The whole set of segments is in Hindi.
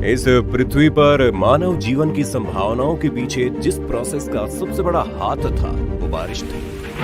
इस पृथ्वी पर मानव जीवन की संभावनाओं के पीछे जिस प्रोसेस का सबसे बड़ा हाथ था वो बारिश थी।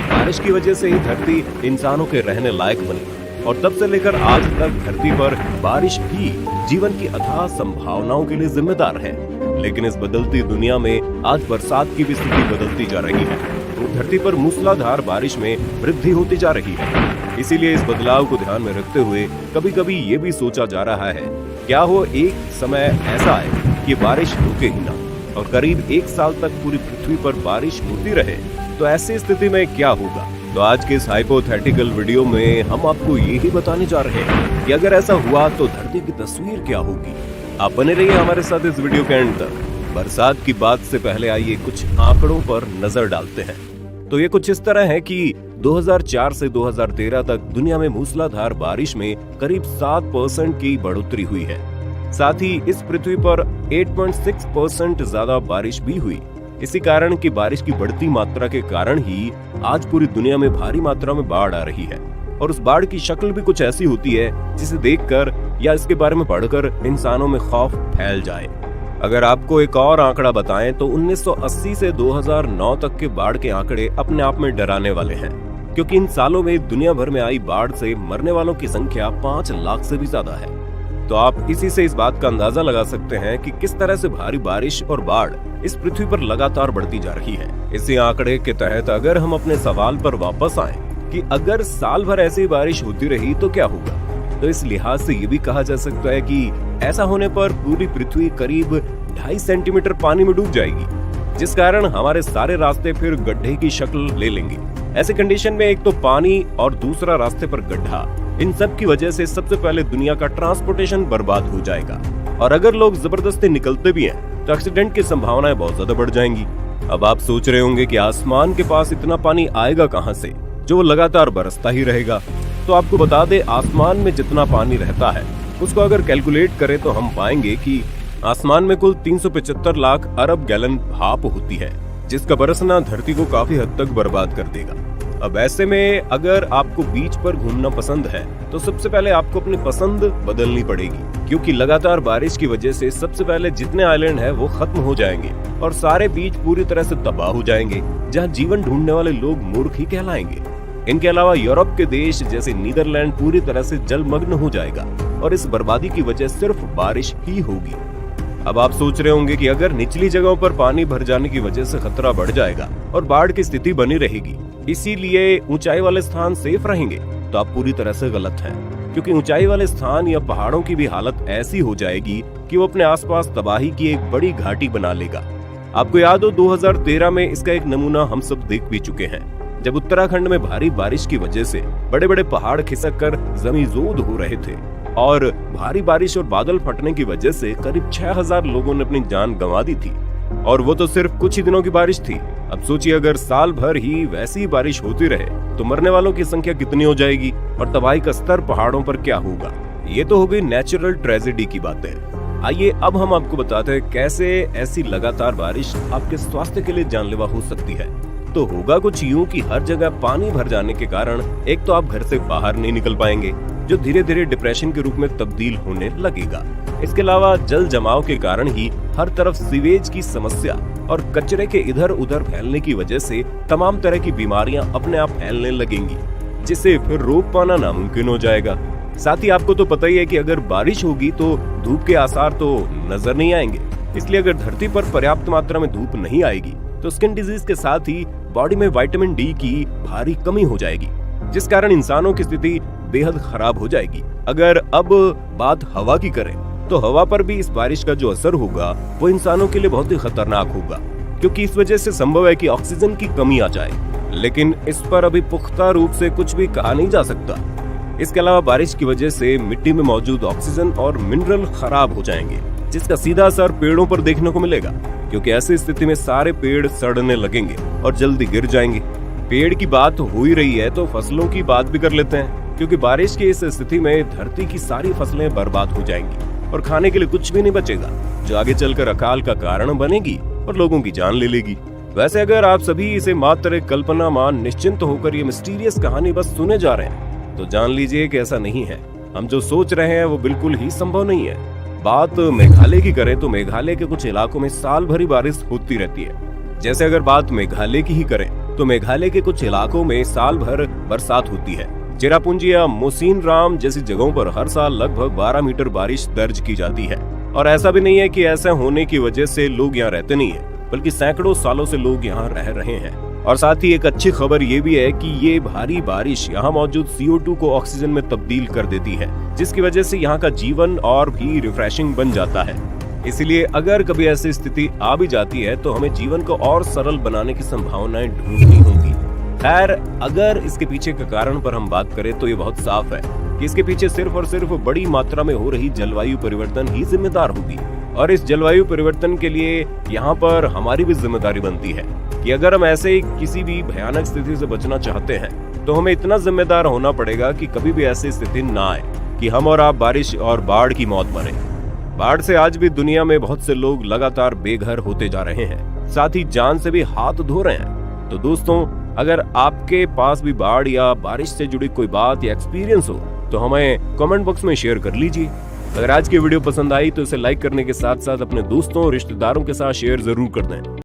बारिश की वजह से ही धरती इंसानों के रहने लायक बनी और तब से लेकर आज तक धरती पर बारिश भी जीवन की अथाह संभावनाओं के लिए जिम्मेदार है। लेकिन इस बदलती दुनिया में आज बरसात की भी स्थिति बदलती जा रही है। तो धरती पर मूसलाधार बारिश में वृद्धि होती जा रही है। इसीलिए इस बदलाव को ध्यान में रखते हुए कभी कभी ये भी सोचा जा रहा है, क्या हो एक समय ऐसा है कि बारिश रुके ही ना और करीब 1 साल तक पूरी पृथ्वी पर बारिश होती रहे। तो ऐसी स्थिति में क्या होगा? तो आज के इस हाइपोथेटिकल वीडियो में हम आपको यही बताने जा रहे हैं कि अगर ऐसा हुआ तो धरती की तस्वीर क्या होगी। आप बने रहिए हमारे साथ इस वीडियो के एंड तक। बरसात की बात से पहले आइए कुछ आंकड़ों पर नजर डालते हैं। तो ये कुछ इस तरह है कि 2004 से 2013 तक दुनिया में मूसलाधार बारिश में करीब 7% की बढ़ोतरी हुई है। साथ ही इस पृथ्वी पर 8.6% ज्यादा बारिश भी हुई। इसी कारण की बारिश की बढ़ती मात्रा के कारण ही आज पूरी दुनिया में भारी मात्रा में बाढ़ आ रही है। और उस बाढ़ की शक्ल भी कुछ ऐसी होती है जिसे देखकर या इसके बारे में पढ़कर इंसानों में खौफ फैल जाए। अगर आपको एक और आंकड़ा बताएं तो 1980 से 2009 तक के बाढ़ के आंकड़े अपने आप में डराने वाले हैं, क्योंकि इन सालों में दुनिया भर में आई बाढ़ से मरने वालों की संख्या 5 लाख से भी ज्यादा है। तो आप इसी से इस बात का अंदाजा लगा सकते हैं कि किस तरह से भारी बारिश और बाढ़ इस पृथ्वी पर लगातार बढ़ती जा रही है। इसी आंकड़े के तहत अगर हम अपने सवाल पर वापस आएं कि अगर साल भर ऐसी बारिश होती रही तो क्या होगा, तो इस लिहाज से ये भी कहा जा सकता है कि ऐसा होने पर पूरी पृथ्वी करीब 2.5 सेंटीमीटर पानी में डूब जाएगी, जिस कारण हमारे सारे रास्ते फिर गड्ढे की शक्ल ले लेंगे। ऐसे कंडीशन में एक तो पानी और दूसरा रास्ते पर गड्ढा, इन सब की वजह से सबसे पहले दुनिया का ट्रांसपोर्टेशन बर्बाद हो जाएगा। और अगर लोग जबरदस्ती निकलते भी हैं तो एक्सीडेंट की संभावनाएं बहुत ज्यादा बढ़ जाएंगी। अब आप सोच रहे होंगे कि आसमान के पास इतना पानी आएगा कहां से जो लगातार बरसता ही रहेगा। तो आपको बता दे, आसमान में जितना पानी रहता है उसको अगर कैलकुलेट करें तो हम पाएंगे कि आसमान में कुल 375 लाख अरब गैलन भाप होती है, जिसका बरसना धरती को काफी हद तक बर्बाद कर देगा। अब ऐसे में अगर आपको बीच पर घूमना पसंद है तो सबसे पहले आपको अपनी पसंद बदलनी पड़ेगी, क्योंकि लगातार बारिश की वजह से सबसे पहले जितने आइलैंड हैं वो खत्म हो जाएंगे और सारे बीच पूरी तरह से तबाह हो जाएंगे, जहां जीवन ढूंढने वाले लोग मूर्ख ही कहलाएंगे। इनके अलावा यूरोप के देश जैसे नीदरलैंड पूरी तरह से जलमग्न हो जाएगा और इस बर्बादी की वजह सिर्फ बारिश ही होगी। अब आप सोच रहे होंगे कि अगर निचली जगहों पर पानी भर जाने की वजह से खतरा बढ़ जाएगा और बाढ़ की स्थिति बनी रहेगी, इसीलिए ऊंचाई वाले स्थान सेफ रहेंगे, तो आप पूरी तरह से गलत हैं, क्योंकि ऊंचाई वाले स्थान या पहाड़ों की भी हालत ऐसी हो जाएगी कि वो अपने आसपास तबाही की एक बड़ी घाटी बना लेगा। आपको याद हो 2013 में इसका एक नमूना हम सब देख भी चुके हैं, जब उत्तराखंड में भारी बारिश की वजह से बड़े बड़े पहाड़ खिसक कर जमींदोज हो रहे थे और भारी बारिश और बादल फटने की वजह से करीब 6000 लोगों ने अपनी जान गंवा दी थी। और वो तो सिर्फ कुछ ही दिनों की बारिश थी। अब सोचिए, अगर साल भर ही वैसी ही बारिश होती रहे तो मरने वालों की संख्या कितनी हो जाएगी और तबाही का स्तर पहाड़ों पर क्या होगा। ये तो हो गई नेचुरल ट्रेजेडी की बातें। आइए अब हम आपको बताते हैं कैसे ऐसी लगातार बारिश आपके स्वास्थ्य के लिए जानलेवा हो सकती है। तो होगा कुछ यूं कि हर जगह पानी भर जाने के कारण एक तो आप घर से बाहर नहीं निकल पाएंगे, जो धीरे धीरे डिप्रेशन के रूप में तब्दील होने लगेगा। इसके अलावा जल जमाव के कारण ही हर तरफ सीवेज की समस्या और कचरे के इधर उधर फैलने की वजह से तमाम तरह की बीमारियां अपने आप फैलने लगेंगी, जिसे फिर रोक पाना नामुमकिन हो जाएगा। साथ ही आपको तो पता ही है कि अगर बारिश होगी तो धूप के आसार तो नजर नहीं आएंगे। इसलिए अगर धरती पर पर्याप्त मात्रा में धूप नहीं आएगी तो स्किन डिजीज के साथ ही बॉडी में विटामिन डी की भारी कमी हो जाएगी, जिस कारण इंसानों की स्थिति बेहद खराब हो जाएगी। अगर अब बात हवा की करें तो हवा पर भी इस बारिश का जो असर होगा वो इंसानों के लिए बहुत ही खतरनाक होगा, क्योंकि इस वजह से संभव है कि ऑक्सीजन की कमी आ जाए। लेकिन इस पर अभी पुख्ता रूप से कुछ भी कहा नहीं जा सकता। इसके अलावा बारिश की वजह से मिट्टी में मौजूद ऑक्सीजन और मिनरल खराब हो जाएंगे, जिसका सीधा असर पेड़ों पर देखने को मिलेगा, क्योंकि ऐसी स्थिति में सारे पेड़ सड़ने लगेंगे और जल्दी गिर जाएंगे। पेड़ की बात हो ही रही है तो फसलों की बात भी कर लेते हैं, क्योंकि बारिश की इस स्थिति में धरती की सारी फसलें बर्बाद हो जाएंगी और खाने के लिए कुछ भी नहीं बचेगा, जो आगे चलकर अकाल का कारण बनेगी और लोगों की जान ले लेगी। वैसे अगर आप सभी इसे मात्र कल्पना मान निश्चिंत होकर ये मिस्टीरियस कहानी बस सुने जा रहे हैं तो जान लीजिए कि ऐसा नहीं है। हम जो सोच रहे हैं वो बिल्कुल ही संभव नहीं है। बात मेघालय की करें तो मेघालय के कुछ इलाकों में साल भर ही बारिश होती रहती है। जैसे अगर बात मेघालय की ही करें तो मेघालय के कुछ इलाकों में साल भर बरसात होती है। चेरापूंजी या मोसिनराम जैसी जगहों पर हर साल लगभग 12 मीटर बारिश दर्ज की जाती है। और ऐसा भी नहीं है कि ऐसा होने की वजह से लोग यहाँ रहते नहीं है, बल्कि सैकड़ों सालों से लोग यहाँ रह रहे हैं। और साथ ही एक अच्छी खबर ये भी है कि ये भारी बारिश यहाँ मौजूद CO2 को ऑक्सीजन में तब्दील कर देती है, जिसकी वजह से यहाँ का जीवन और भी रिफ्रेशिंग बन जाता है। इसलिए अगर कभी ऐसी स्थिति आ भी जाती है तो हमें जीवन को और सरल बनाने की संभावनाएं ढूंढनी होंगी। खैर, अगर इसके पीछे के कारण पर हम बात करें तो ये बहुत साफ है कि इसके पीछे सिर्फ और सिर्फ बड़ी मात्रा में हो रही जलवायु परिवर्तन ही जिम्मेदार होगी। और इस जलवायु परिवर्तन के लिए यहाँ पर हमारी भी जिम्मेदारी बनती है कि अगर हम ऐसे किसी भी भयानक स्थिति से बचना चाहते हैं तो हमें इतना जिम्मेदार होना पड़ेगा कि कभी भी ऐसी स्थिति ना आए कि हम और आप बारिश और बाढ़ की मौत मरें। बाढ़ से आज भी दुनिया में बहुत से लोग लगातार बेघर होते जा रहे हैं, साथ ही जान से भी हाथ धो रहे हैं। तो दोस्तों, अगर आपके पास भी बाढ़ या बारिश से जुड़ी कोई बात या एक्सपीरियंस हो तो हमें कमेंट बॉक्स में शेयर कर लीजिए। अगर आज की वीडियो पसंद आई तो इसे लाइक करने के साथ साथ अपने दोस्तों और रिश्तेदारों के साथ शेयर जरूर कर दें।